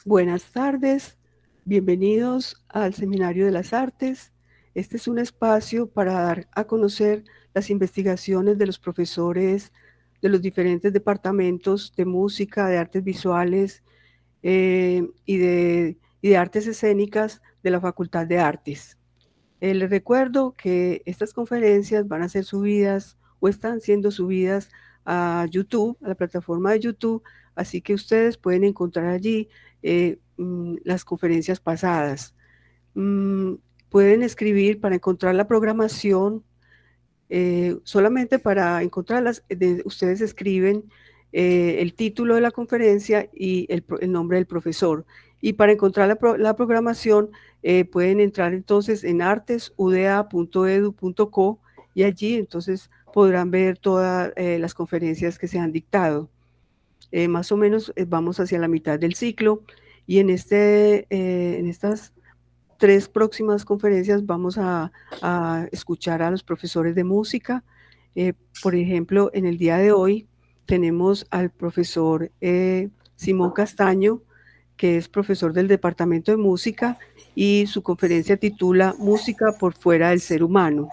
Buenas tardes, bienvenidos al Seminario de las Artes. Este es un espacio para dar a conocer las investigaciones de los profesores de los diferentes departamentos de música, de artes visuales y de artes escénicas de la Facultad de Artes. Les recuerdo que estas conferencias van a ser subidas o están siendo subidas a YouTube, a la plataforma de YouTube, así que ustedes pueden encontrar allí las conferencias pasadas. Mm, Pueden escribir para encontrar la programación, solamente para encontrarlas, ustedes escriben el título de la conferencia y el nombre del profesor. Y para encontrar la programación, pueden entrar entonces en artesuda.edu.co y allí entonces podrán ver todas las conferencias que se han dictado. Más o menos vamos hacia la mitad del ciclo y en estas 3 próximas conferencias vamos a escuchar a los profesores de música. Por ejemplo, en el día de hoy tenemos al profesor Simón Castaño, que es profesor del Departamento de Música, y su conferencia titula Música por fuera del ser humano.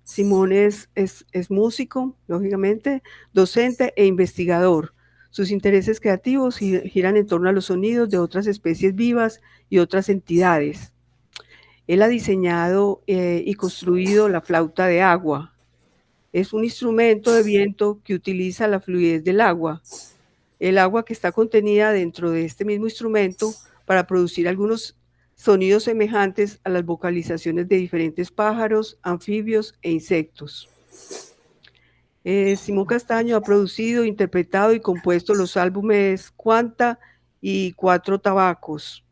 Simón es músico, lógicamente, docente e investigador. Sus intereses creativos giran en torno a los sonidos de otras especies vivas y otras entidades. Él ha diseñado y construido la flauta de agua. Es un instrumento de viento que utiliza la fluidez del agua. El agua que está contenida dentro de este mismo instrumento para producir algunos sonidos semejantes a las vocalizaciones de diferentes pájaros, anfibios e insectos. Simón Castaño ha producido, interpretado y compuesto los álbumes Cuanta y Cuatro Tabacos.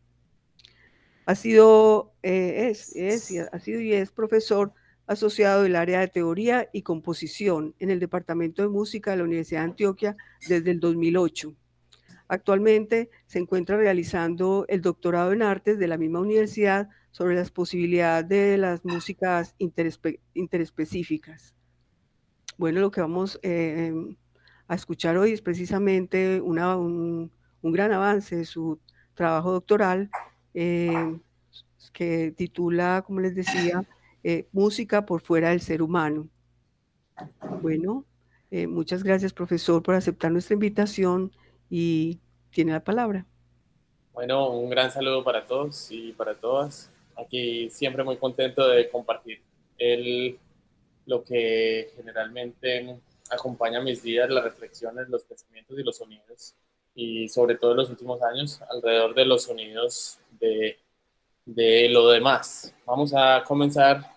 Ha sido y es profesor asociado del área de teoría y composición en el Departamento de Música de la Universidad de Antioquia desde el 2008. Actualmente se encuentra realizando el doctorado en artes de la misma universidad sobre las posibilidades de las músicas interespecíficas. Bueno, lo que vamos a escuchar hoy es precisamente un gran avance de su trabajo doctoral eh, que titula, como les decía, Música por fuera del ser humano. Bueno, muchas gracias, profesor, por aceptar nuestra invitación y tiene la palabra. Bueno, un gran saludo para todos y para todas. Aquí siempre muy contento de compartir lo que generalmente acompaña mis días, las reflexiones, los pensamientos y los sonidos. Y sobre todo en los últimos años, alrededor de los sonidos de lo demás. Vamos a comenzar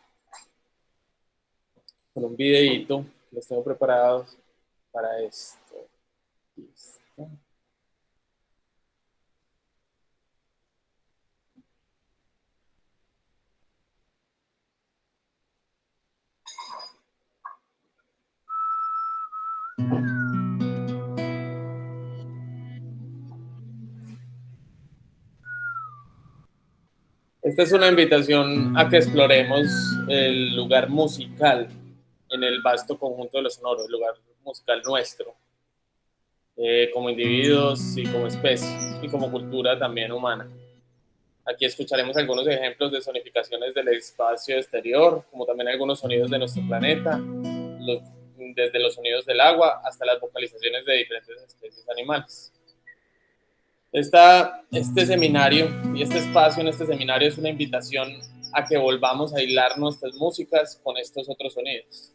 con un videíto que les tengo preparados para esto. ¿Listo? Esta es una invitación a que exploremos el lugar musical en el vasto conjunto de lo sonoro, el lugar musical nuestro, como individuos y como especie, y como cultura también humana. Aquí escucharemos algunos ejemplos de sonificaciones del espacio exterior, como también algunos sonidos de nuestro planeta, desde los sonidos del agua hasta las vocalizaciones de diferentes especies animales. Este seminario y este espacio en este seminario es una invitación a que volvamos a hilar nuestras músicas con estos otros sonidos.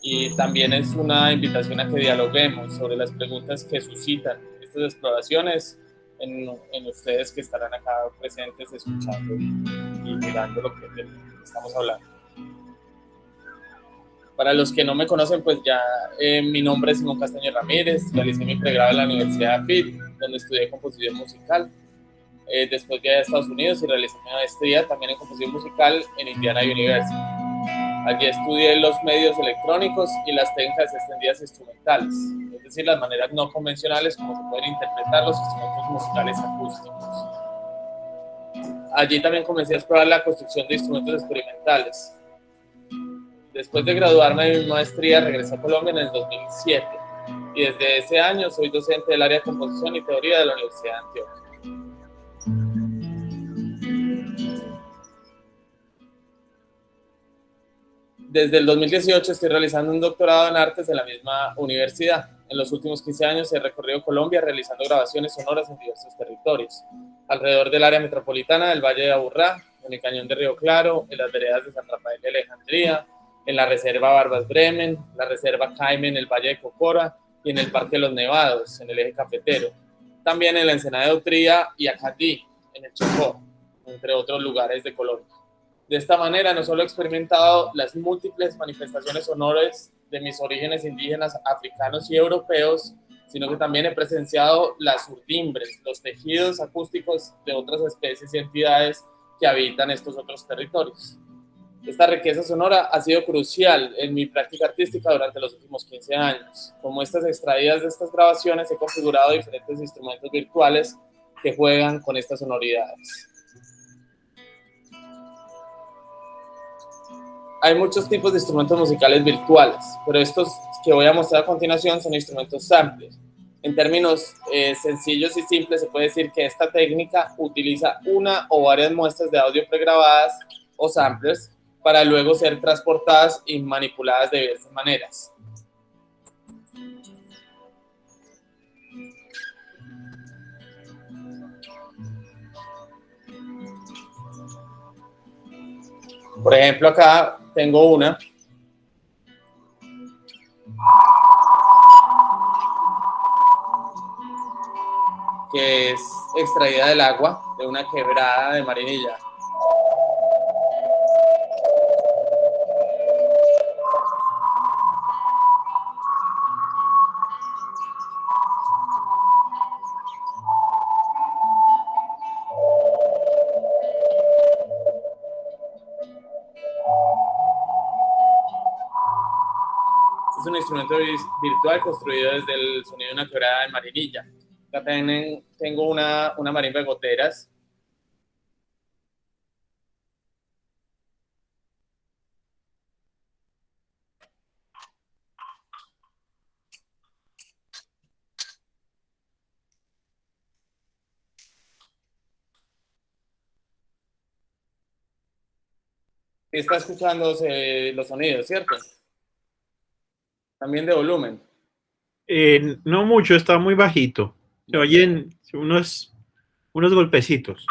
Y también es una invitación a que dialoguemos sobre las preguntas que suscitan estas exploraciones en ustedes que estarán acá presentes escuchando y mirando lo que estamos hablando. Para los que no me conocen, pues ya mi nombre es Simón Castaño Ramírez, realicé mi pregrado en la Universidad de FIT, donde estudié composición musical. Después viajé a Estados Unidos y realicé mi maestría también en composición musical en Indiana University. Allí estudié los medios electrónicos y las técnicas extendidas instrumentales, es decir, las maneras no convencionales como se pueden interpretar los instrumentos musicales acústicos. Allí también comencé a explorar la construcción de instrumentos experimentales. Después de graduarme de mi maestría, regresé a Colombia en el 2007 y desde ese año soy docente del área de composición y teoría de la Universidad de Antioquia. Desde el 2018 estoy realizando un doctorado en artes en la misma universidad. En los últimos 15 años he recorrido Colombia realizando grabaciones sonoras en diversos territorios, alrededor del área metropolitana del Valle de Aburrá, en el Cañón de Río Claro, en las veredas de San Rafael de Alejandría, en la Reserva Barbas Bremen, la Reserva Caime en el Valle de Cocora y en el Parque de los Nevados, en el Eje Cafetero. También en la Ensenada de Utría y Acatí, en el Chocó, entre otros lugares de Colombia. De esta manera, no solo he experimentado las múltiples manifestaciones sonoras de mis orígenes indígenas, africanos y europeos, sino que también he presenciado las urdimbres, los tejidos acústicos de otras especies y entidades que habitan estos otros territorios. Esta riqueza sonora ha sido crucial en mi práctica artística durante los últimos 15 años. Como estas extraídas de estas grabaciones, he configurado diferentes instrumentos virtuales que juegan con estas sonoridades. Hay muchos tipos de instrumentos musicales virtuales, pero estos que voy a mostrar a continuación son instrumentos samples. En términos sencillos y simples, se puede decir que esta técnica utiliza una o varias muestras de audio pregrabadas o samplers para luego ser transportadas y manipuladas de diversas maneras. Por ejemplo, acá tengo una que es extraída del agua de una quebrada de Marinilla. Es un instrumento virtual construido desde el sonido de una quebrada de Marinilla. Acá también tengo una marimba de goteras. Está escuchando los sonidos, ¿cierto? También de volumen. No mucho, está muy bajito. Se oyen unos golpecitos.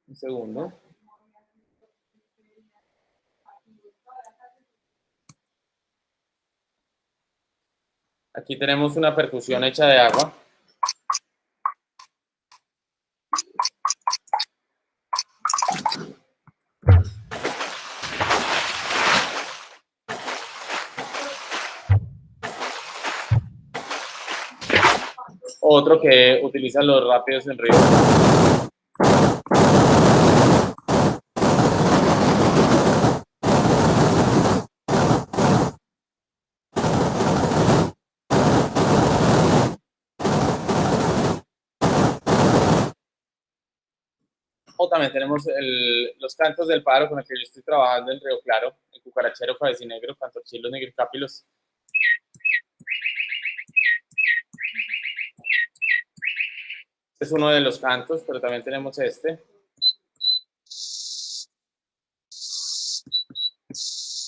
Un segundo. Aquí tenemos una percusión hecha de agua. Otro que utiliza los rápidos en río. O también tenemos los cantos del pájaro con el que yo estoy trabajando en Río Claro, el cucarachero, cabecinegro, cantorchilos, nigricápilos. Este es uno de los cantos, pero también tenemos este.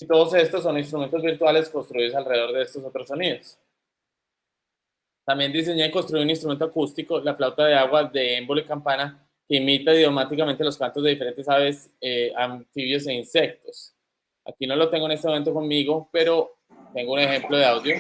Y todos estos son instrumentos virtuales construidos alrededor de estos otros sonidos. También diseñé y construí un instrumento acústico, la flauta de agua de émbolo y campana, que imita idiomáticamente los cantos de diferentes aves, anfibios e insectos. Aquí no lo tengo en este momento conmigo, pero tengo un ejemplo de audio.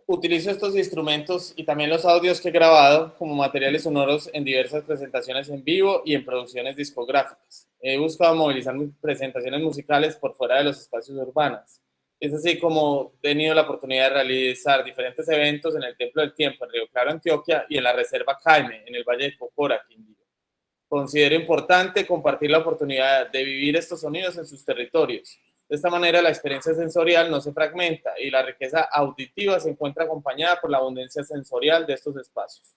Utilizo estos instrumentos y también los audios que he grabado como materiales sonoros en diversas presentaciones en vivo y en producciones discográficas. He buscado movilizar mis presentaciones musicales por fuera de los espacios urbanos. Es así como he tenido la oportunidad de realizar diferentes eventos en el Templo del Tiempo, en Río Claro, Antioquia, y en la Reserva Caime, en el Valle de Cocora, Quindío. Considero importante compartir la oportunidad de vivir estos sonidos en sus territorios. De esta manera, la experiencia sensorial no se fragmenta y la riqueza auditiva se encuentra acompañada por la abundancia sensorial de estos espacios.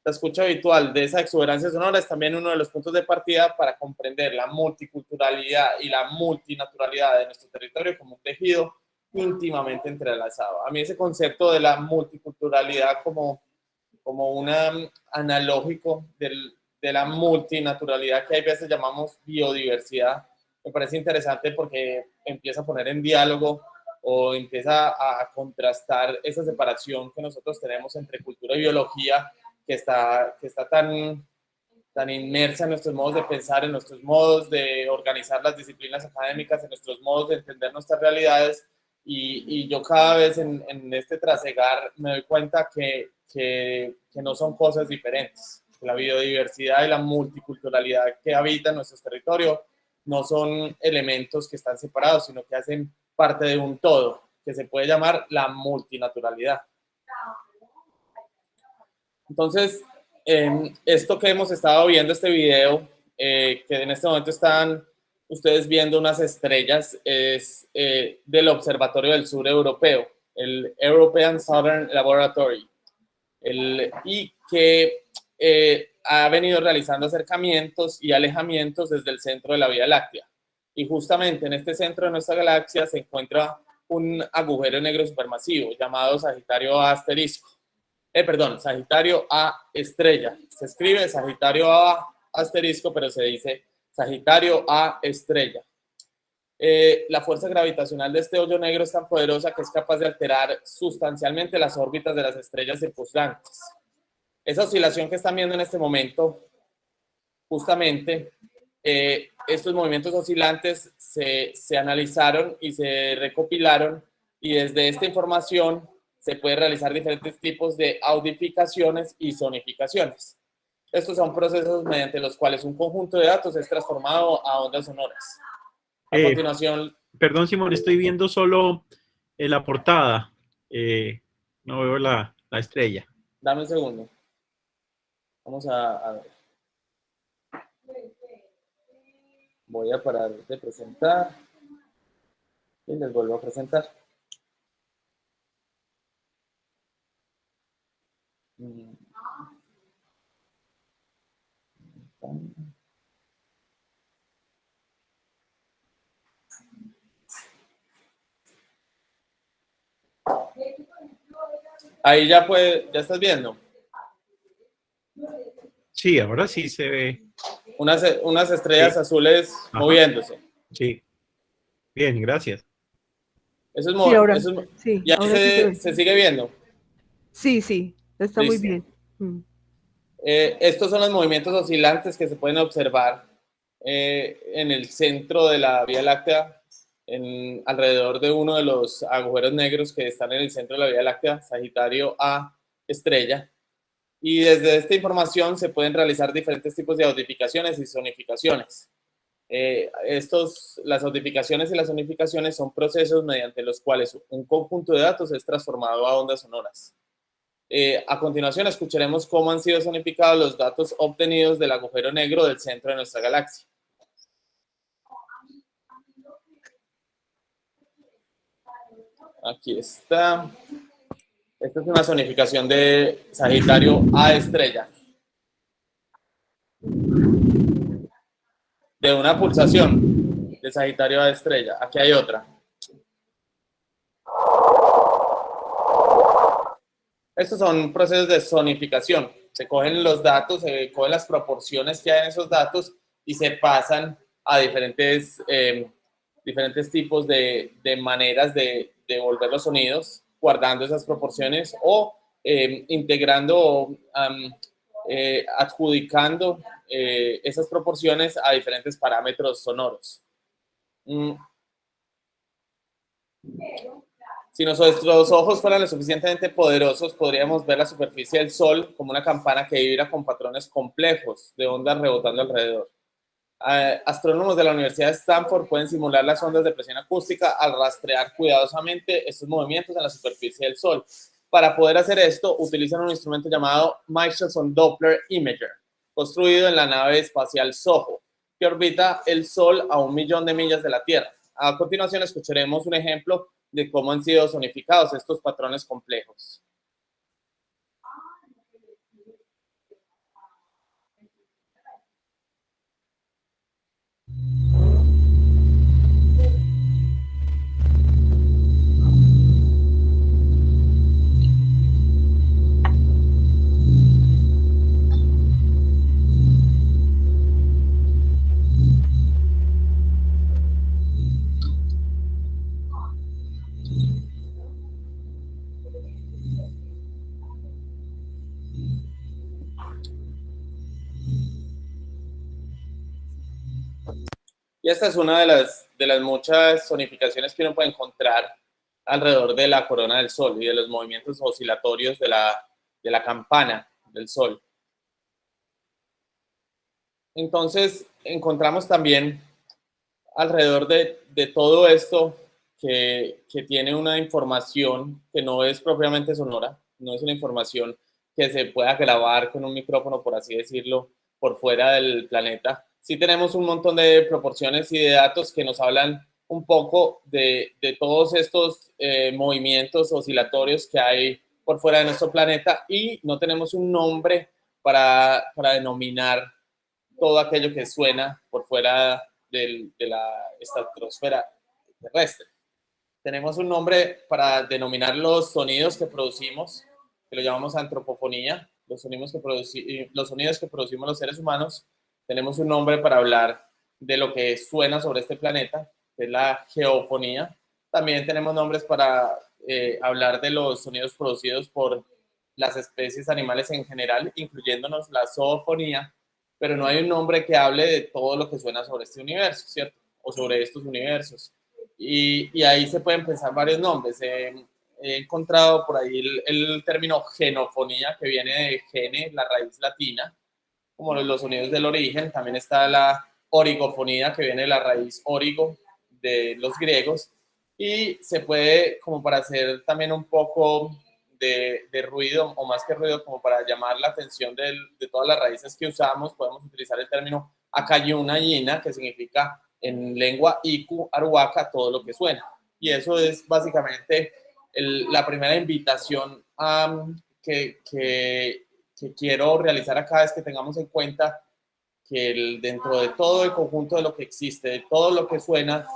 La escucha habitual de esa exuberancia sonora es también uno de los puntos de partida para comprender la multiculturalidad y la multinaturalidad de nuestro territorio como un tejido íntimamente entrelazado. A mí ese concepto de la multiculturalidad como un analógico de la multinaturalidad que a veces llamamos biodiversidad, me parece interesante porque empieza a poner en diálogo o empieza a contrastar esa separación que nosotros tenemos entre cultura y biología, que está tan inmersa en nuestros modos de pensar, en nuestros modos de organizar las disciplinas académicas, en nuestros modos de entender nuestras realidades. Y yo cada vez en este trasegar me doy cuenta que no son cosas diferentes. La biodiversidad y la multiculturalidad que habita en nuestros territorios no son elementos que están separados, sino que hacen parte de un todo, que se puede llamar la multinaturalidad. Entonces, esto que hemos estado viendo, este video, que en este momento están ustedes viendo unas estrellas, es del Observatorio del Sur Europeo, el European Southern Laboratory, y que ha venido realizando acercamientos y alejamientos desde el centro de la Vía Láctea. Y justamente en este centro de nuestra galaxia se encuentra un agujero negro supermasivo llamado Sagitario A asterisco. Sagitario A estrella. Se escribe Sagitario A asterisco, pero se dice Sagitario A estrella. La fuerza gravitacional de este hoyo negro es tan poderosa que es capaz de alterar sustancialmente las órbitas de las estrellas circundantes. Esa oscilación que están viendo en este momento, justamente, estos movimientos oscilantes se analizaron y se recopilaron, y desde esta información se puede realizar diferentes tipos de audificaciones y sonificaciones. Estos son procesos mediante los cuales un conjunto de datos es transformado a ondas sonoras. A continuación... Perdón, Simón, estoy viendo solo la portada. No veo la estrella. Dame un segundo. Vamos a ver. Voy a parar de presentar y les vuelvo a presentar. Ahí ya estás viendo. Sí, ahora sí se ve. Unas estrellas azules moviéndose. Sí. Bien, gracias. Eso es Sí, ahora, sí, y ahí se sigue viendo. Sí, está muy bien. Estos son los movimientos oscilantes que se pueden observar en el centro de la Vía Láctea, alrededor de uno de los agujeros negros que están en el centro de la Vía Láctea, Sagitario A estrella. Y desde esta información se pueden realizar diferentes tipos de audificaciones y sonificaciones. Las audificaciones y las sonificaciones son procesos mediante los cuales un conjunto de datos es transformado a ondas sonoras. A continuación escucharemos cómo han sido sonificados los datos obtenidos del agujero negro del centro de nuestra galaxia. Aquí está. Esta es una sonificación de Sagitario A estrella. De una pulsación de Sagitario A estrella. Aquí hay otra. Estos son procesos de sonificación. Se cogen los datos, se cogen las proporciones que hay en esos datos y se pasan a diferentes tipos de maneras de volver los sonidos, guardando esas proporciones o integrando o adjudicando esas proporciones a diferentes parámetros sonoros. Si nuestros ojos fueran lo suficientemente poderosos, podríamos ver la superficie del Sol como una campana que vibra con patrones complejos de ondas rebotando alrededor. Astrónomos de la Universidad de Stanford pueden simular las ondas de presión acústica al rastrear cuidadosamente estos movimientos en la superficie del Sol. Para poder hacer esto, utilizan un instrumento llamado Michelson Doppler Imager, construido en la nave espacial SOHO, que orbita el Sol a 1 millón de millas de la Tierra. A continuación, escucharemos un ejemplo de cómo han sido sonificados estos patrones complejos. Y esta es una de las muchas sonificaciones que uno puede encontrar alrededor de la corona del Sol y de los movimientos oscilatorios de la campana del Sol. Entonces, encontramos también alrededor de todo esto que tiene una información que no es propiamente sonora, no es una información que se pueda grabar con un micrófono, por así decirlo, por fuera del planeta. Sí tenemos un montón de proporciones y de datos que nos hablan un poco de todos estos movimientos oscilatorios que hay por fuera de nuestro planeta, y no tenemos un nombre para denominar todo aquello que suena por fuera de la estratosfera terrestre. Tenemos un nombre para denominar los sonidos que producimos, que lo llamamos antropofonía, los sonidos que producimos los seres humanos. Tenemos un nombre para hablar de lo que suena sobre este planeta, que es la geofonía. También tenemos nombres para hablar de los sonidos producidos por las especies animales en general, incluyéndonos la zoofonía, pero no hay un nombre que hable de todo lo que suena sobre este universo, ¿cierto? O sobre estos universos. Y ahí se pueden pensar varios nombres. He encontrado por ahí el término genofonía, que viene de gene, la raíz latina, como los sonidos del origen. También está la origofonía, que viene de la raíz origo, de los griegos. Y se puede, como para hacer también un poco de ruido, o más que ruido, como para llamar la atención de todas las raíces que usamos, podemos utilizar el término acayuna yina, que significa en lengua iku, arhuaca, todo lo que suena. Y eso es básicamente la primera invitación que quiero realizar acá, es que tengamos en cuenta que dentro de todo el conjunto de lo que existe, de todo lo que suena,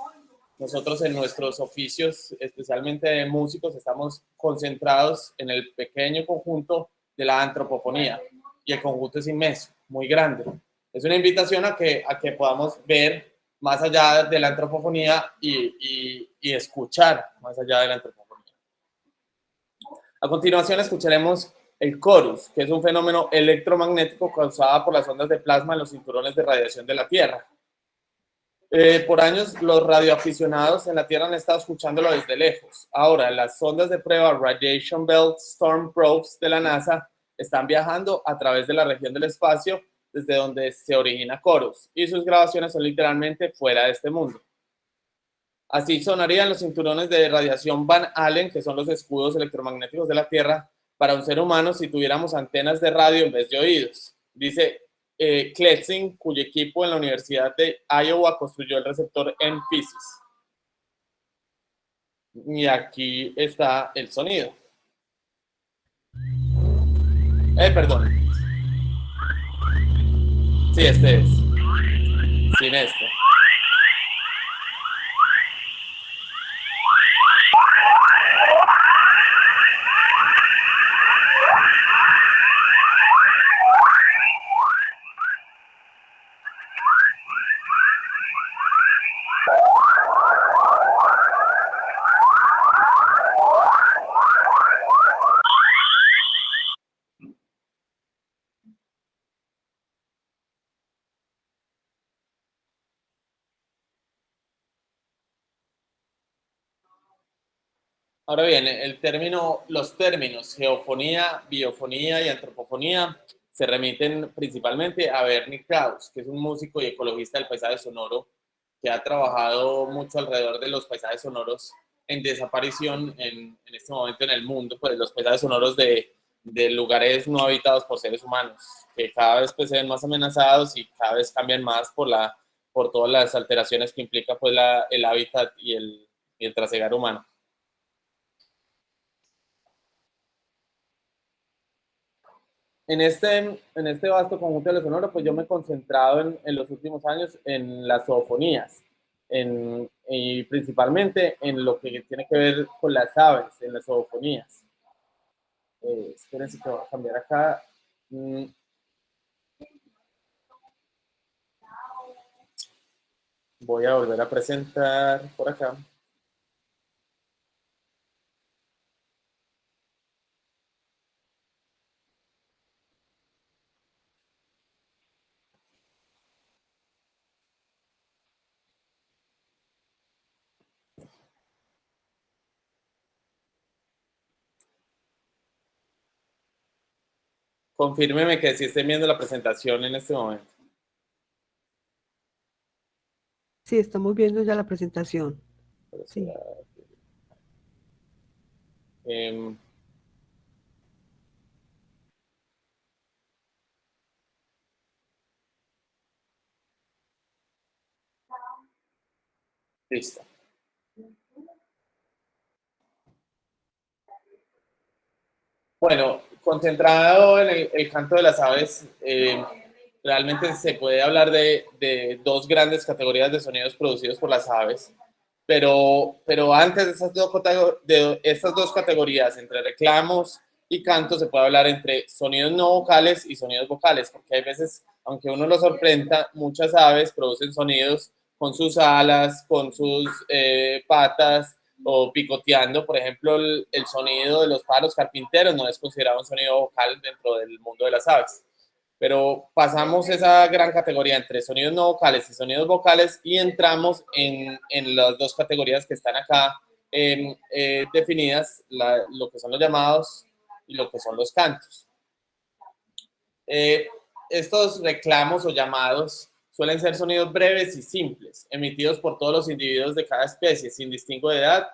nosotros en nuestros oficios, especialmente de músicos, estamos concentrados en el pequeño conjunto de la antropofonía, y el conjunto es inmenso, muy grande. Es una invitación a que podamos ver más allá de la antropofonía y escuchar más allá de la antropofonía. A continuación escucharemos el chorus, que es un fenómeno electromagnético causado por las ondas de plasma en los cinturones de radiación de la Tierra. Por años, los radioaficionados en la Tierra han estado escuchándolo desde lejos. Ahora, las sondas de prueba Radiation Belt Storm Probes de la NASA están viajando a través de la región del espacio desde donde se origina Chorus, y sus grabaciones son literalmente fuera de este mundo. Así sonarían los cinturones de radiación Van Allen, que son los escudos electromagnéticos de la Tierra, para un ser humano si tuviéramos antenas de radio en vez de oídos. Dice Kletzing, cuyo equipo en la Universidad de Iowa construyó el receptor EMPhysys. Y aquí está el sonido. Perdón. Sí, este es. Sin este. Ahora bien, los términos geofonía, biofonía y antropofonía se remiten principalmente a Bernie Krause, que es un músico y ecologista del paisaje sonoro que ha trabajado mucho alrededor de los paisajes sonoros en desaparición en este momento en el mundo, pues los paisajes sonoros de lugares no habitados por seres humanos, que cada vez pues, se ven más amenazados y cada vez cambian más por todas las alteraciones que implica pues, el hábitat y el trasegar humano. En este vasto conjunto de lo sonoro, pues yo me he concentrado en los últimos años en las zoofonías, y principalmente en lo que tiene que ver con las aves, en las zoofonías. Espérense que voy a cambiar acá. Voy a volver a presentar por acá. Confírmeme que sí estén viendo la presentación en este momento. Sí, estamos viendo ya la presentación. Sí. Listo. Bueno, concentrado en el canto de las aves, realmente se puede hablar de dos grandes categorías de sonidos producidos por las aves, pero antes de estas dos categorías, entre reclamos y canto, se puede hablar entre sonidos no vocales y sonidos vocales, porque hay veces, aunque uno lo sorprenda, muchas aves producen sonidos con sus alas, con sus patas, o picoteando. Por ejemplo, el sonido de los pájaros carpinteros no es considerado un sonido vocal dentro del mundo de las aves. Pero pasamos esa gran categoría entre sonidos no vocales y sonidos vocales y entramos en las dos categorías que están acá definidas, lo que son los llamados y lo que son los cantos. Estos reclamos o llamados suelen ser sonidos breves y simples, emitidos por todos los individuos de cada especie, sin distingo de edad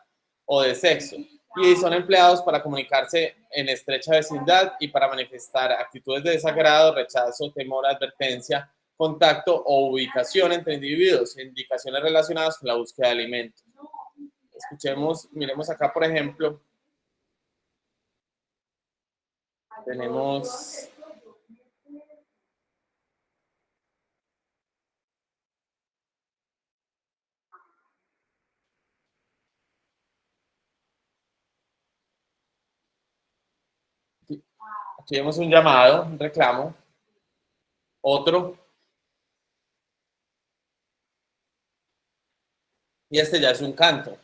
o de sexo, y son empleados para comunicarse en estrecha vecindad y para manifestar actitudes de desagrado, rechazo, temor, advertencia, contacto o ubicación entre individuos, indicaciones relacionadas con la búsqueda de alimentos. Escuchemos, miremos acá, por ejemplo, tenemos... Aquí vemos un llamado, un reclamo, otro, y este ya es un canto.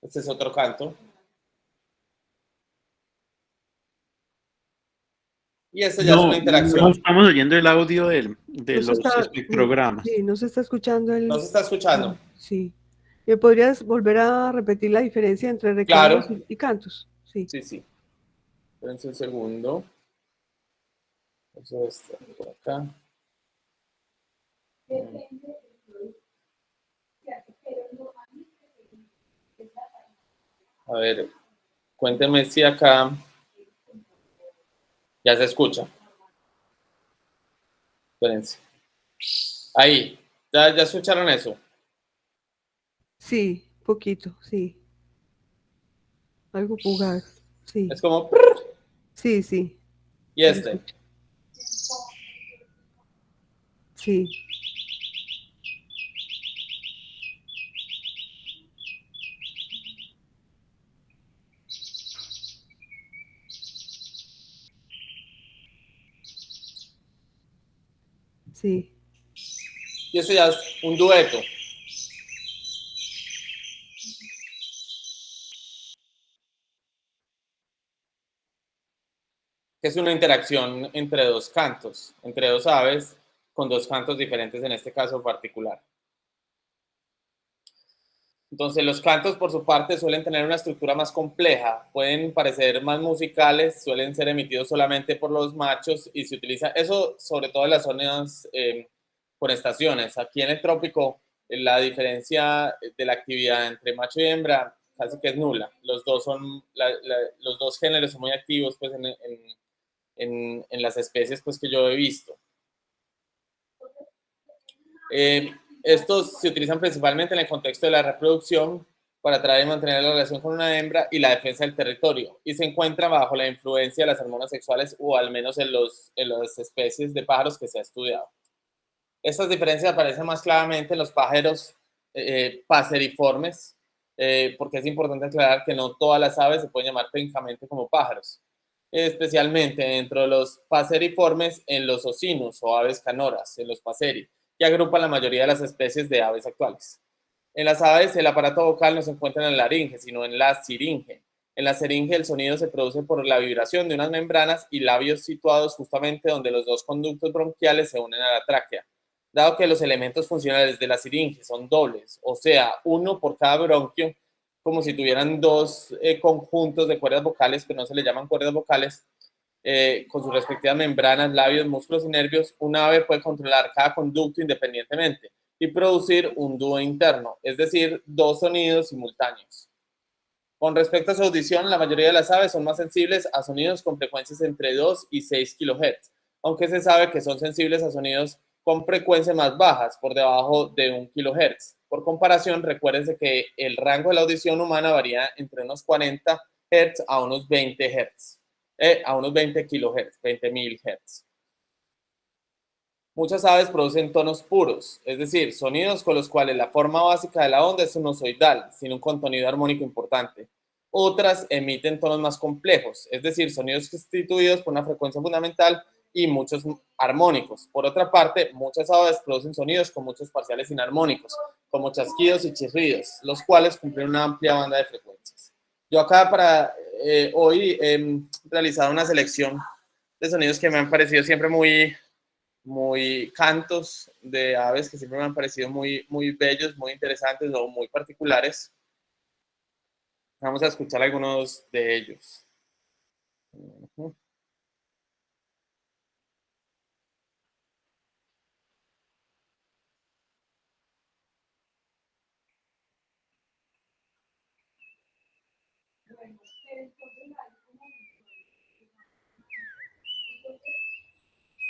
Este es otro canto. Y este ya es una interacción. No estamos oyendo el audio de los está, espectrogramas. Sí, no se está escuchando el... ¿No se está escuchando? Sí. ¿Me podrías volver a repetir la diferencia entre reclamos y cantos? Sí. Sí, sí. Espérense un segundo. Eso está por acá. A ver, cuéntenme si acá ya se escucha. Espérense. Ahí, ¿ya escucharon eso? Sí, poquito, sí. Algo fugaz, sí. Es como... Sí, sí. ¿Y este? Sí. Sí. Y este ya es un dueto. Que es una interacción entre dos cantos, entre dos aves, con dos cantos diferentes en este caso particular. Entonces los cantos por su parte suelen tener una estructura más compleja, pueden parecer más musicales, suelen ser emitidos solamente por los machos y se utiliza eso sobre todo en las zonas con estaciones. Aquí en el trópico la diferencia de la actividad entre macho y hembra casi que es nula. Los dos, los dos géneros son muy activos pues, en las especies pues, que yo he visto. Estos se utilizan principalmente en el contexto de la reproducción para atraer y mantener la relación con una hembra y la defensa del territorio, y se encuentran bajo la influencia de las hormonas sexuales, o al menos en las especies de pájaros que se ha estudiado. Estas diferencias aparecen más claramente en los pájaros paseriformes, porque es importante aclarar que no todas las aves se pueden llamar técnicamente como pájaros, especialmente dentro de los paseriformes en los ocinus o aves canoras, en los paseri, que agrupan la mayoría de las especies de aves actuales. En las aves, el aparato vocal no se encuentra en la laringe, sino en la siringe. En la siringe, el sonido se produce por la vibración de unas membranas y labios situados justamente donde los dos conductos bronquiales se unen a la tráquea. Dado que los elementos funcionales de la siringe son dobles, o sea, uno por cada bronquio, como si tuvieran dos conjuntos de cuerdas vocales, que no se le llaman cuerdas vocales, con sus respectivas membranas, labios, músculos y nervios, un ave puede controlar cada conducto independientemente y producir un dúo interno, es decir, dos sonidos simultáneos. Con respecto a su audición, la mayoría de las aves son más sensibles a sonidos con frecuencias entre 2 y 6 kHz, aunque se sabe que son sensibles a sonidos con frecuencias más bajas, por debajo de 1 kHz. Por comparación, recuérdense que el rango de la audición humana varía entre unos 40 Hz a unos 20 Hz, a unos 20 kHz, 20.000 Hz. Muchas aves producen tonos puros, es decir, sonidos con los cuales la forma básica de la onda es sinusoidal, sin un contenido armónico importante. Otras emiten tonos más complejos, es decir, sonidos constituidos por una frecuencia fundamental y muchos armónicos. Por otra parte, muchas aves producen sonidos con muchos parciales inarmónicos, como chasquidos y chirridos, los cuales cumplen una amplia banda de frecuencias. Yo acá para hoy he realizado una selección de sonidos que me han parecido siempre muy cantos de aves que siempre me han parecido muy bellos, muy interesantes o muy particulares. Vamos a escuchar algunos de ellos.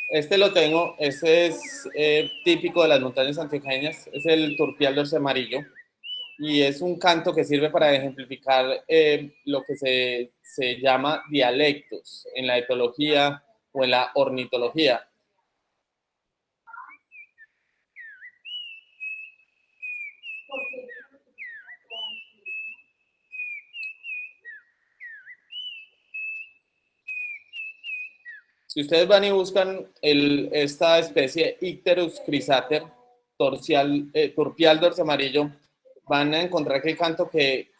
Este lo tengo, este es típico de las montañas antioqueñas, es el turpial dorso amarillo, y es un canto que sirve para ejemplificar lo que se llama dialectos en la etología o en la ornitología. Si ustedes van y buscan esta especie Icterus crisater, turpial dorso amarillo, van a encontrar que el canto que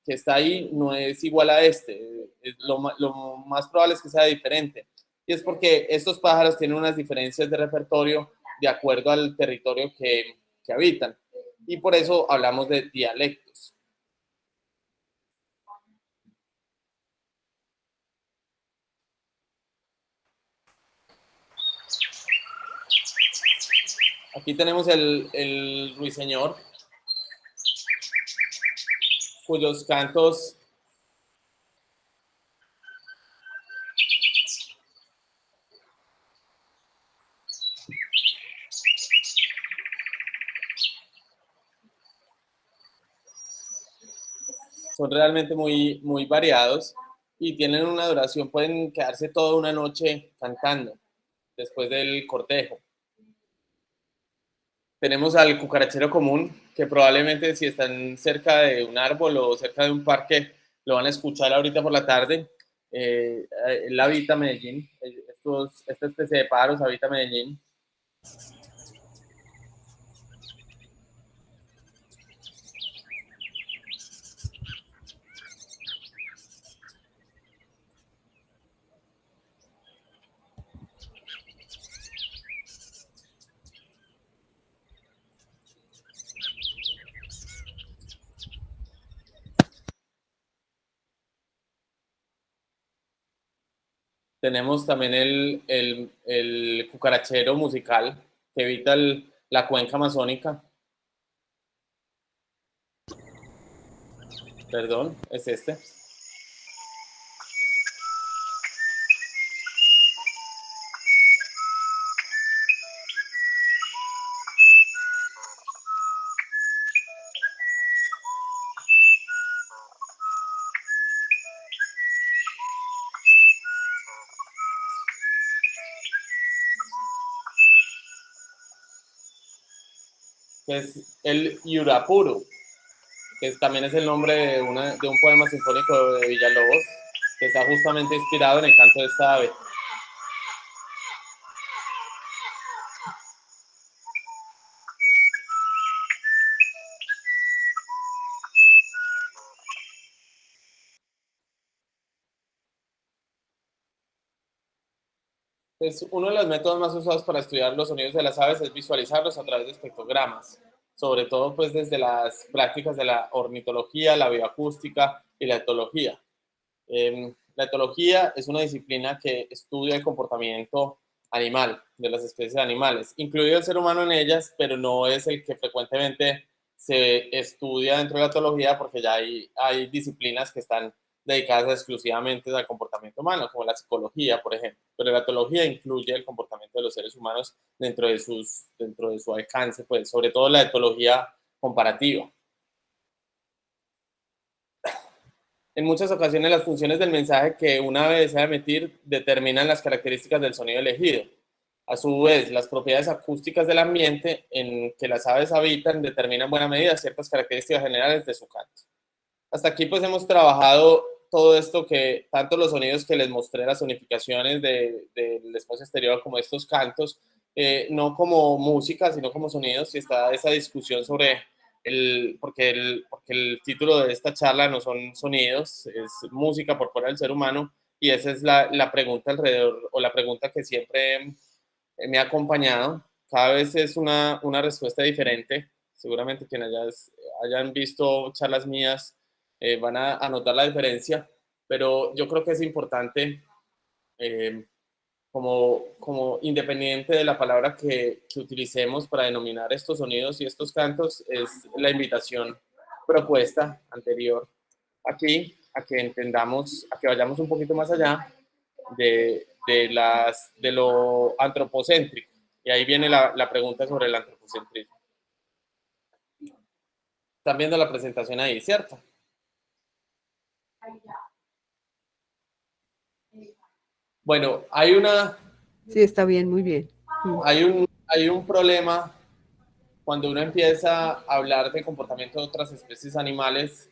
está ahí no es igual a este. Lo más probable es que sea diferente. Y es porque estos pájaros tienen unas diferencias de repertorio de acuerdo al territorio que habitan. Y por eso hablamos de dialectos. Aquí tenemos el ruiseñor, cuyos cantos son realmente muy variados y tienen una duración, pueden quedarse toda una noche cantando después del cortejo. Tenemos al cucarachero común, que probablemente si están cerca de un árbol o cerca de un parque, lo van a escuchar ahorita por la tarde. Él habita Medellín, esta especie de pájaros habita Medellín. Tenemos también el cucarachero musical, que evita la cuenca amazónica. Perdón, es este. Que es el Yurapuru, que también es el nombre de un poema sinfónico de Villalobos, que está justamente inspirado en el canto de esta ave. Pues uno de los métodos más usados para estudiar los sonidos de las aves es visualizarlos a través de espectrogramas, sobre todo pues desde las prácticas de la ornitología, la bioacústica y la etología. La etología es una disciplina que estudia el comportamiento animal de las especies animales, incluido el ser humano en ellas, pero no es el que frecuentemente se estudia dentro de la etología porque ya hay disciplinas que están dedicadas exclusivamente al comportamiento humano, como la psicología, por ejemplo. Pero la etología incluye el comportamiento de los seres humanos dentro de su alcance, pues, sobre todo la etología comparativa. En muchas ocasiones las funciones del mensaje que una ave desea emitir determinan las características del sonido elegido. A su vez, las propiedades acústicas del ambiente en que las aves habitan determinan en buena medida ciertas características generales de su canto. Hasta aquí pues hemos trabajado todo esto, que tanto los sonidos que les mostré, las sonificaciones del espacio exterior, como estos cantos, no como música, sino como sonidos, y está esa discusión sobre porque el título de esta charla no son sonidos, es música por fuera del ser humano, y esa es la pregunta alrededor, o la pregunta que siempre me ha acompañado. Cada vez es una respuesta diferente. Seguramente quienes hayan visto charlas mías van a notar la diferencia, pero yo creo que es importante, como independiente de la palabra que utilicemos para denominar estos sonidos y estos cantos, es la invitación propuesta anterior aquí a que entendamos, a que vayamos un poquito más allá de lo antropocéntrico. Y ahí viene la pregunta sobre el antropocentrismo. Están viendo la presentación ahí, ¿cierto? Bueno, Sí, está bien, muy bien. Hay un problema cuando uno empieza a hablar de comportamiento de otras especies animales,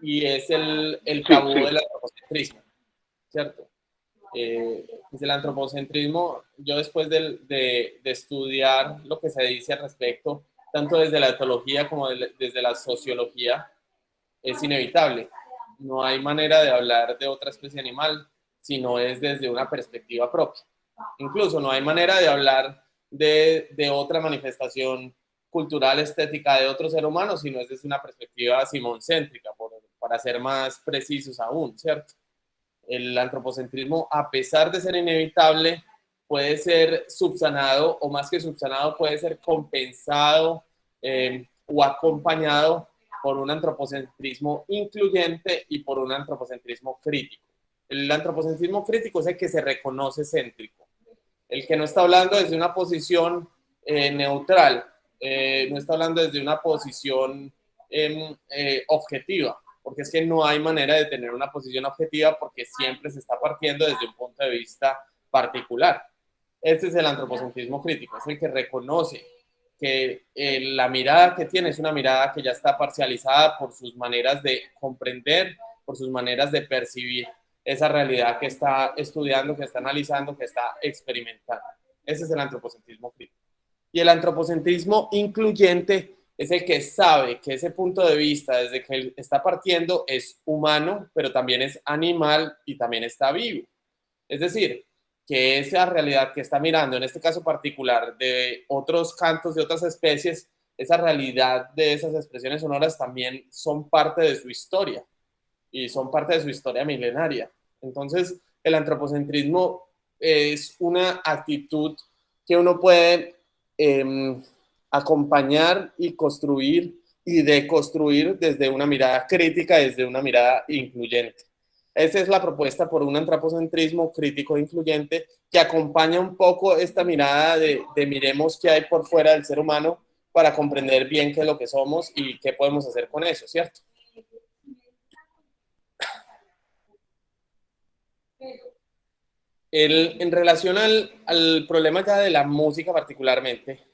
y es el tabú del antropocentrismo, ¿cierto? Desde el antropocentrismo, yo después de estudiar lo que se dice al respecto, tanto desde la etología como desde la sociología, es inevitable. No hay manera de hablar de otra especie animal si no es desde una perspectiva propia. Incluso no hay manera de hablar de otra manifestación cultural, estética de otro ser humano, si no es desde una perspectiva simoncéntrica, para ser más precisos aún, ¿cierto? El antropocentrismo, a pesar de ser inevitable, puede ser subsanado, o más que subsanado, puede ser compensado o acompañado por un antropocentrismo incluyente y por un antropocentrismo crítico. El antropocentrismo crítico es el que se reconoce céntrico, el que no está hablando desde una posición neutral, no está hablando desde una posición objetiva, porque es que no hay manera de tener una posición objetiva porque siempre se está partiendo desde un punto de vista particular. Este es el antropocentrismo crítico, es el que reconoce que la mirada que tiene es una mirada que ya está parcializada por sus maneras de comprender, por sus maneras de percibir esa realidad que está estudiando, que está analizando, que está experimentando. Ese es el antropocentrismo crítico. Y el antropocentrismo incluyente es el que sabe que ese punto de vista, desde que él está partiendo, es humano, pero también es animal y también está vivo. Es decir, que esa realidad que está mirando, en este caso particular, de otros cantos de otras especies, esa realidad de esas expresiones sonoras también son parte de su historia, y son parte de su historia milenaria. Entonces, el antropocentrismo es una actitud que uno puede acompañar y construir y deconstruir desde una mirada crítica, desde una mirada incluyente. Esa es la propuesta por un antropocentrismo crítico e incluyente que acompaña un poco esta mirada de miremos qué hay por fuera del ser humano para comprender bien qué es lo que somos y qué podemos hacer con eso, ¿cierto? En relación al problema ya de la música particularmente,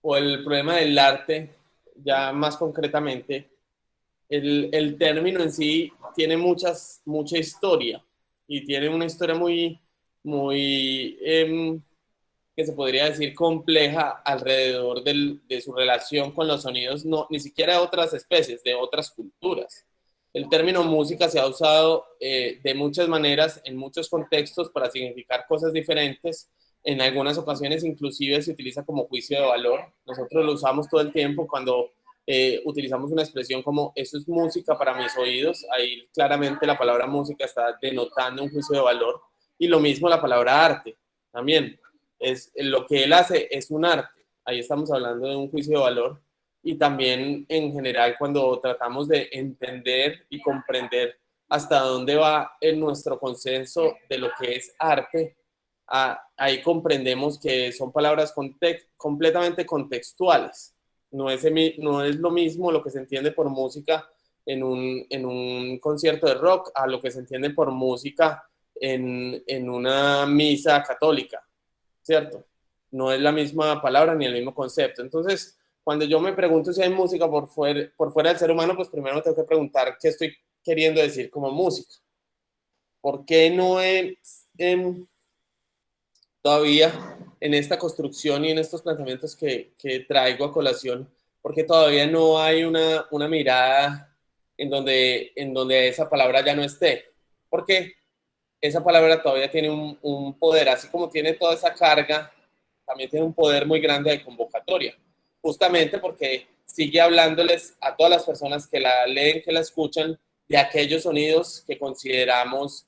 o el problema del arte, ya más concretamente, el término en sí tiene mucha historia y tiene una historia muy que se podría decir compleja alrededor de su relación con los sonidos, no, ni siquiera de otras especies, de otras culturas. El término música se ha usado de muchas maneras, en muchos contextos, para significar cosas diferentes. En algunas ocasiones inclusive se utiliza como juicio de valor. Nosotros lo usamos todo el tiempo cuando utilizamos una expresión como eso es música para mis oídos. Ahí claramente la palabra música está denotando un juicio de valor. Y lo mismo la palabra arte también. Lo que él hace es un arte. Ahí estamos hablando de un juicio de valor. Y también en general cuando tratamos de entender y comprender hasta dónde va nuestro consenso de lo que es arte, ahí comprendemos que son palabras completamente contextuales. No es lo mismo lo que se entiende por música en un concierto de rock a lo que se entiende por música en una misa católica, ¿cierto? No es la misma palabra ni el mismo concepto. Entonces, cuando yo me pregunto si hay música por fuera del ser humano, pues primero me tengo que preguntar qué estoy queriendo decir como música. ¿Por qué no es todavía en esta construcción y en estos planteamientos que traigo a colación, porque todavía no hay una mirada en donde esa palabra ya no esté? Porque esa palabra todavía tiene un poder, así como tiene toda esa carga, también tiene un poder muy grande de convocatoria, justamente porque sigue hablándoles a todas las personas que la leen, que la escuchan, de aquellos sonidos que consideramos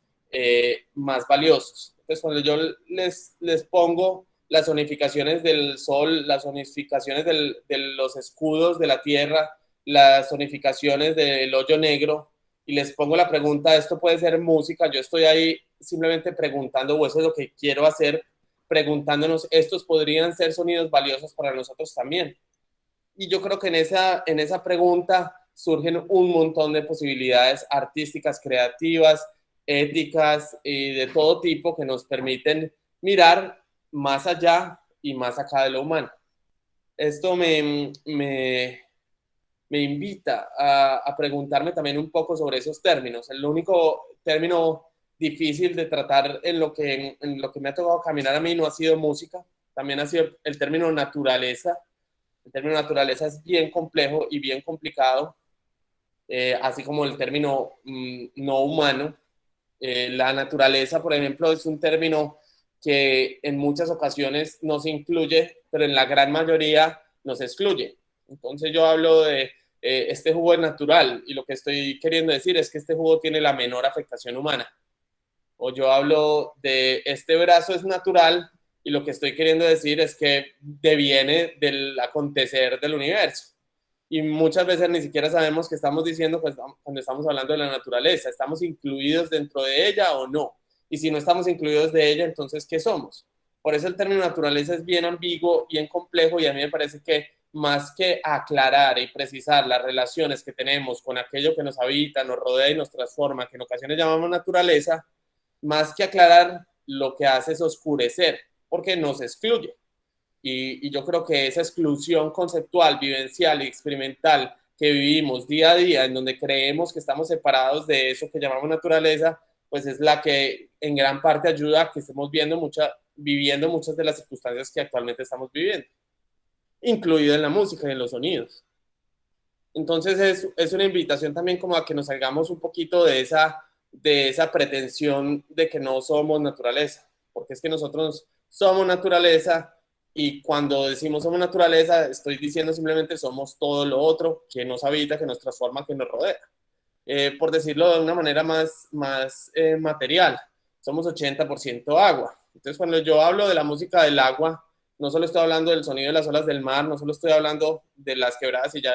más valiosos. Entonces, cuando yo les pongo las sonificaciones del sol, las sonificaciones de los escudos de la tierra, las sonificaciones del hoyo negro, y les pongo la pregunta, ¿esto puede ser música? Yo estoy ahí simplemente preguntando, o eso es lo que quiero hacer, preguntándonos, ¿estos podrían ser sonidos valiosos para nosotros también? Y yo creo que en esa pregunta surgen un montón de posibilidades artísticas, creativas, éticas y de todo tipo que nos permiten mirar más allá y más acá de lo humano. Esto me invita a preguntarme también un poco sobre esos términos. El único término difícil de tratar en lo que me ha tocado caminar a mí no ha sido música, también ha sido el término naturaleza. El término naturaleza es bien complejo y bien complicado, así como el término no humano. La naturaleza, por ejemplo, es un término que en muchas ocasiones nos incluye, pero en la gran mayoría nos excluye. Entonces yo hablo de este jugo es natural y lo que estoy queriendo decir es que este jugo tiene la menor afectación humana. O yo hablo de este brazo es natural y lo que estoy queriendo decir es que deviene del acontecer del universo. Y muchas veces ni siquiera sabemos qué estamos diciendo cuando estamos hablando de la naturaleza. ¿Estamos incluidos dentro de ella o no? Y si no estamos incluidos de ella, entonces, ¿qué somos? Por eso el término naturaleza es bien ambiguo, bien complejo, y a mí me parece que más que aclarar y precisar las relaciones que tenemos con aquello que nos habita, nos rodea y nos transforma, que en ocasiones llamamos naturaleza, más que aclarar, lo que hace es oscurecer, porque nos excluye. Y yo creo que esa exclusión conceptual, vivencial y experimental que vivimos día a día, en donde creemos que estamos separados de eso que llamamos naturaleza, pues es la que en gran parte ayuda a que estemos viviendo muchas de las circunstancias que actualmente estamos viviendo, incluido en la música y en los sonidos. Entonces es una invitación también como a que nos salgamos un poquito de esa pretensión de que no somos naturaleza, porque es que nosotros somos naturaleza. Y cuando decimos somos naturaleza, estoy diciendo simplemente somos todo lo otro que nos habita, que nos transforma, que nos rodea. Por decirlo de una manera más material, somos 80% agua. Entonces, cuando yo hablo de la música del agua, no solo estoy hablando del sonido de las olas del mar, no solo estoy hablando de las quebradas, y ya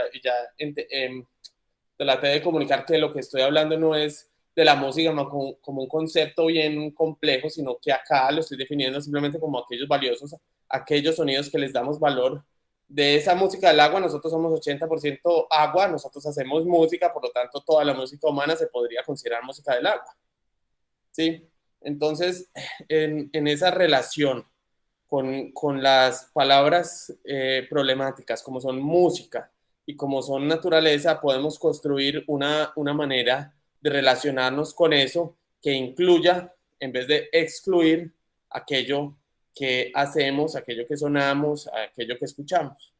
traté de comunicar que lo que estoy hablando no es de la música como un concepto bien complejo, sino que acá lo estoy definiendo simplemente como aquellos valiosos, aquellos sonidos que les damos valor. De esa música del agua, nosotros somos 80% agua, nosotros hacemos música, por lo tanto toda la música humana se podría considerar música del agua. ¿Sí? Entonces, en esa relación con las palabras problemáticas, como son música y como son naturaleza, podemos construir una manera de relacionarnos con eso que incluya, en vez de excluir, aquello que hacemos, aquello que sonamos, aquello que escuchamos.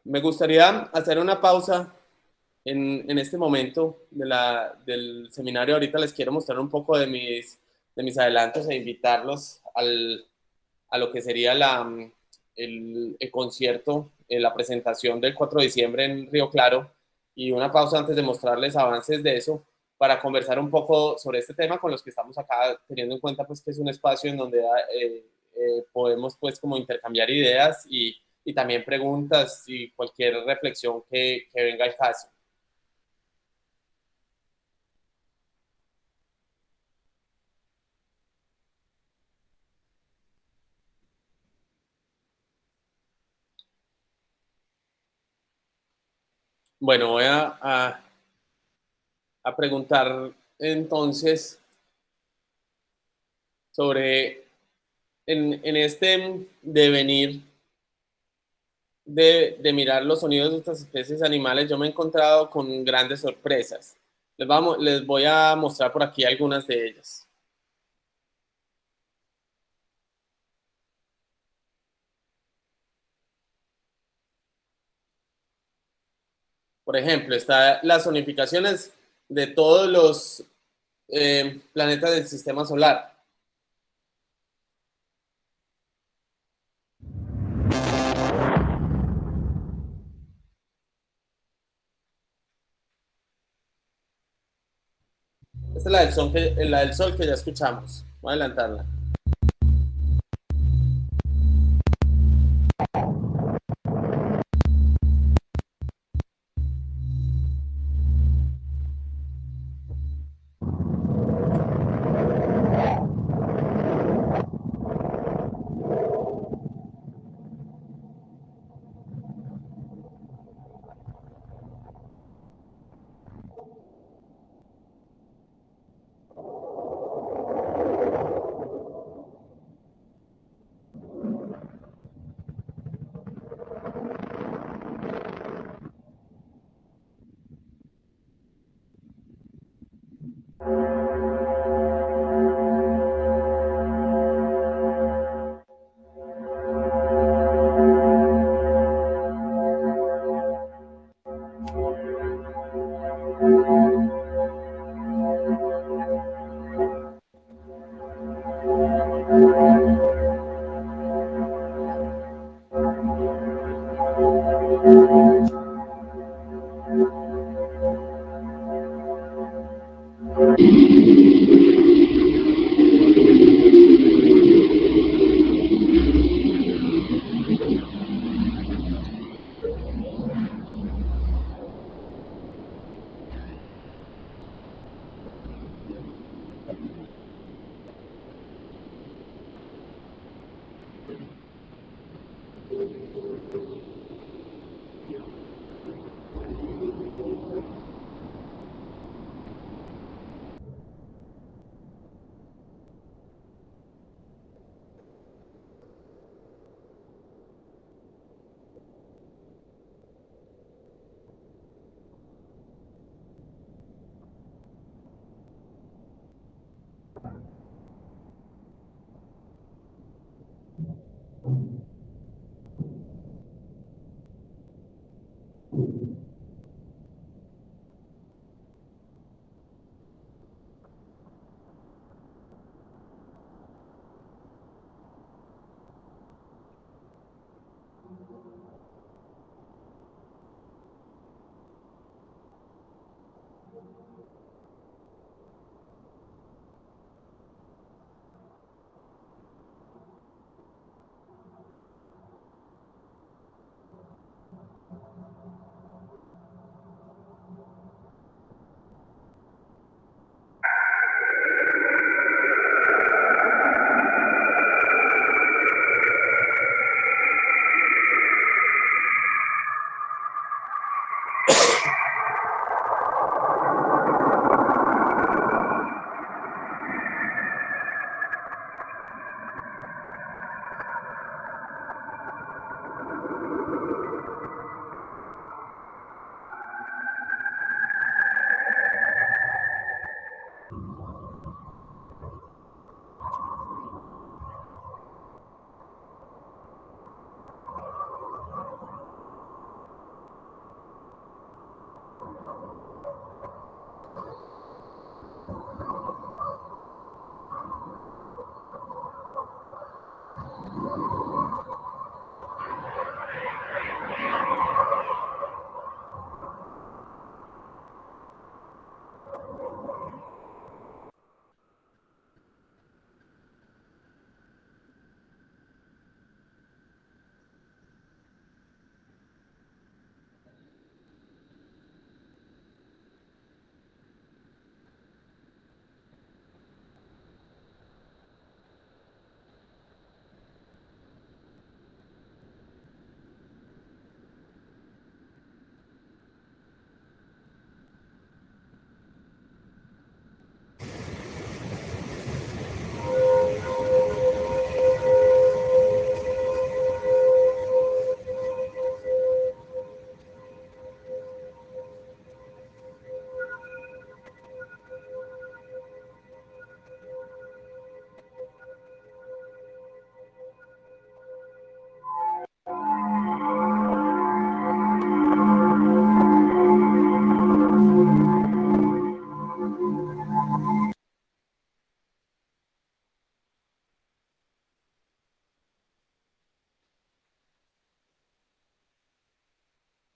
Me gustaría hacer una pausa en este momento del seminario. Ahorita les quiero mostrar un poco de mis adelantos e invitarlos a lo que sería el concierto, la presentación del 4 de diciembre en Río Claro, y una pausa antes de mostrarles avances de eso para conversar un poco sobre este tema con los que estamos acá, teniendo en cuenta pues que es un espacio en donde podemos pues como intercambiar ideas y también preguntas y cualquier reflexión que venga al caso. Bueno, voy a preguntar entonces sobre en este devenir de mirar los sonidos de otras especies animales, yo me he encontrado con grandes sorpresas. Les voy a mostrar por aquí algunas de ellas. Por ejemplo, están las zonificaciones de todos los planetas del sistema solar. Esta es la del sol que ya escuchamos. Voy a adelantarla.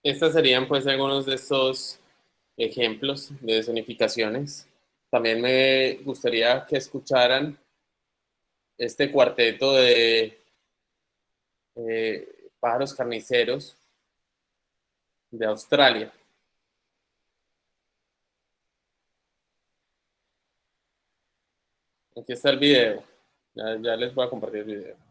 Estos serían pues algunos de estos ejemplos de zonificaciones. También me gustaría que escucharan este cuarteto de pájaros carniceros de Australia. Aquí está el video. Ya les voy a compartir el video.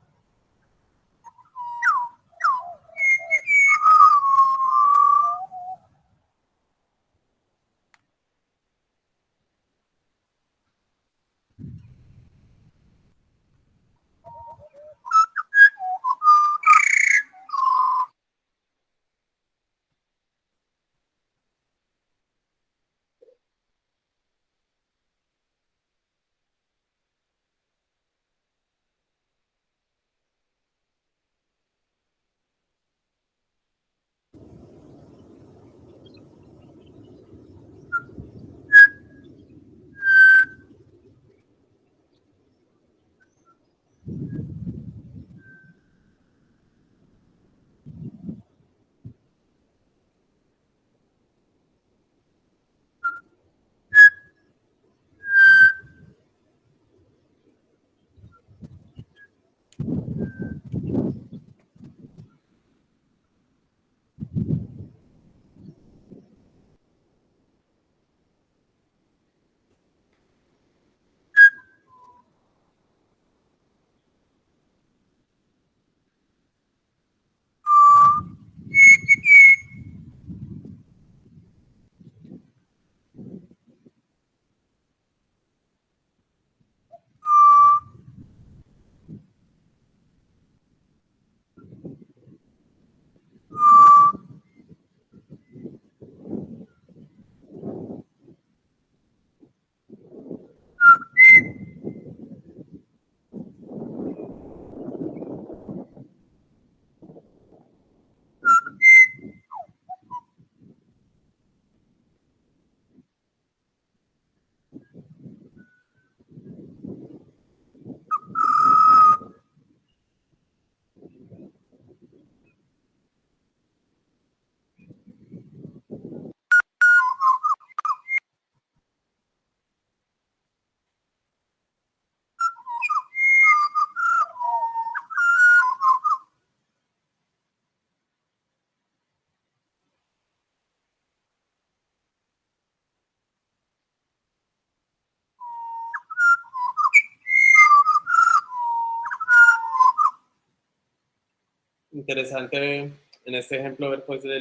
Interesante en este ejemplo ver pues la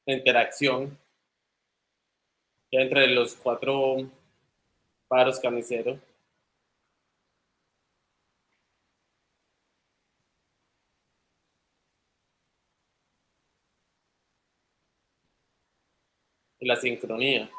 interacción que hay entre los cuatro pájaros carniceros. Y la sincronía.